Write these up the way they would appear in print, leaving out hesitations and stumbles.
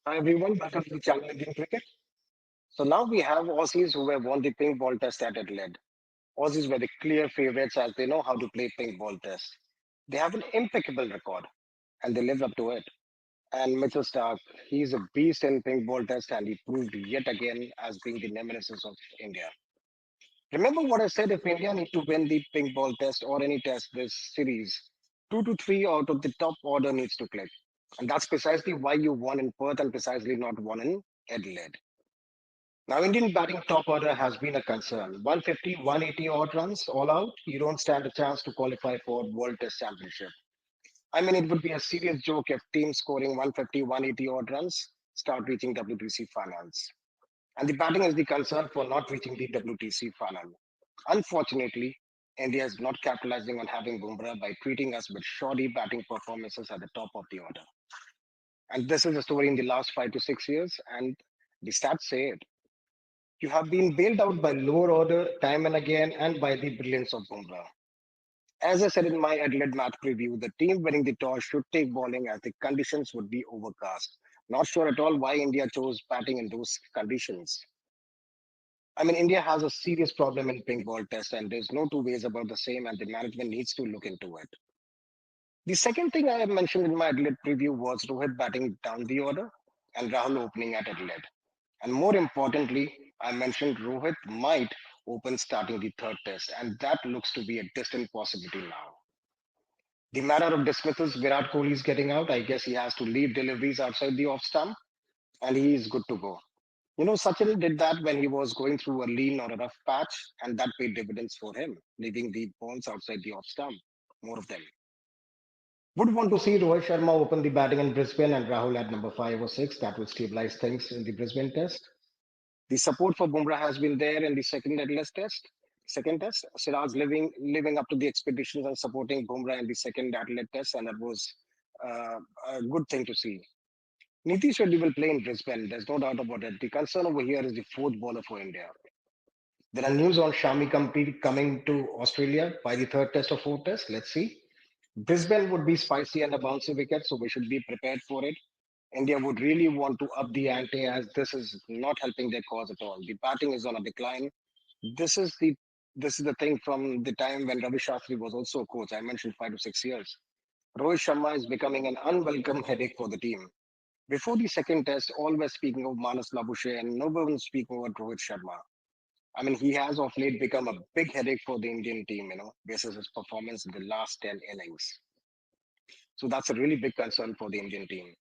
Hi everyone, welcome to the channel Indian Cricket. So now we have Aussies who have won the pink ball test at Adelaide. Aussies were the clear favourites as they know how to play pink ball test. They have an impeccable record and they live up to it. And Mitchell Stark, he's a beast in pink ball test and he proved yet again as being the nemesis of India. Remember what I said, if India need to win the pink ball test or any test this series, 2 to 3 out of the top order needs to click. And that's precisely why you won in Perth and precisely not won in Adelaide. Now, Indian batting top order has been a concern. 150, 180 odd runs all out. You don't stand a chance to qualify for World Test Championship. I mean, it would be a serious joke if teams scoring 150, 180 odd runs start reaching WTC finals. And the batting is the concern for not reaching the WTC final. Unfortunately, India is not capitalizing on having Bumrah by treating us with shoddy batting performances at the top of the order. And this is a story in the last 5 to 6 years, and the stats say it. You have been bailed out by lower order time and again and by the brilliance of Bumrah. As I said in my Adelaide match preview, the team winning the toss should take bowling as the conditions would be overcast. Not sure at all why India chose batting in those conditions. I mean, India has a serious problem in pink ball test, and there's no two ways about the same, and the management needs to look into it. The second thing I have mentioned in my Adelaide preview was Rohit batting down the order and Rahul opening at Adelaide. And more importantly, I mentioned Rohit might open starting the third test, and that looks to be a distant possibility now. The matter of dismissals, Virat Kohli is getting out. I guess he has to leave deliveries outside the off stump, and he is good to go. You know, Sachin did that when he was going through a lean or a rough patch, and that paid dividends for him, leaving the balls outside the off stump, more of them. Would want to see Rohit Sharma open the batting in Brisbane and Rahul at number 5 or 6. That would stabilize things in the Brisbane test. The support for Bumrah has been there in the second Adelaide test. Second test, Siraj living up to the expectations and supporting Bumrah in the second Adelaide test, and that was uh, a good thing to see. Nitish Reddy will play in Brisbane. There's no doubt about it. The concern over here is the fourth bowler for India. There are news on Shami coming to Australia by the third test or fourth test. Let's see. Brisbane would be spicy and a bouncy wicket, so we should be prepared for it. India would really want to up the ante as this is not helping their cause at all. The batting is on a decline. This is the this is the thing from the time when Ravi Shastri was also a coach. I mentioned 5 to 6 years. Rohit Sharma is becoming an unwelcome headache for the team. Before the second test, all were speaking of Manas Labusche and no one was speaking about Rohit Sharma. I mean, he has of late become a big headache for the Indian team, basis his performance in the last 10 innings. So that's a really big concern for the Indian team.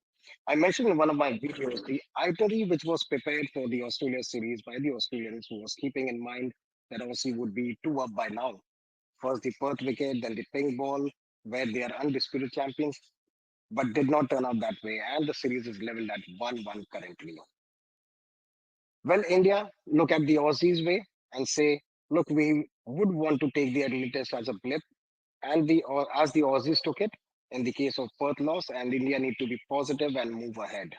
I mentioned in one of my videos the itinerary which was prepared for the Australia series by the Australians, who was keeping in mind that Aussie would be two up by now. First the Perth wicket, then the pink ball, where they are undisputed champions, but did not turn out that way, and the series is leveled at 1-1 currently. Well, India look at the Aussies way and say, look, we would want to take the Adelaide Test as a blip, and the or as the Aussies took it in the case of Perth loss, and India need to be positive and move ahead.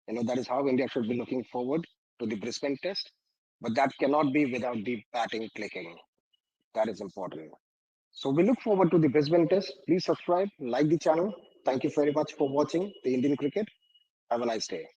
That is how India should be looking forward to the Brisbane Test, but that cannot be without the batting clicking. That is important. So we look forward to the Brisbane Test. Please subscribe, like the channel. Thank you very much for watching the Indian cricket. Have a nice day.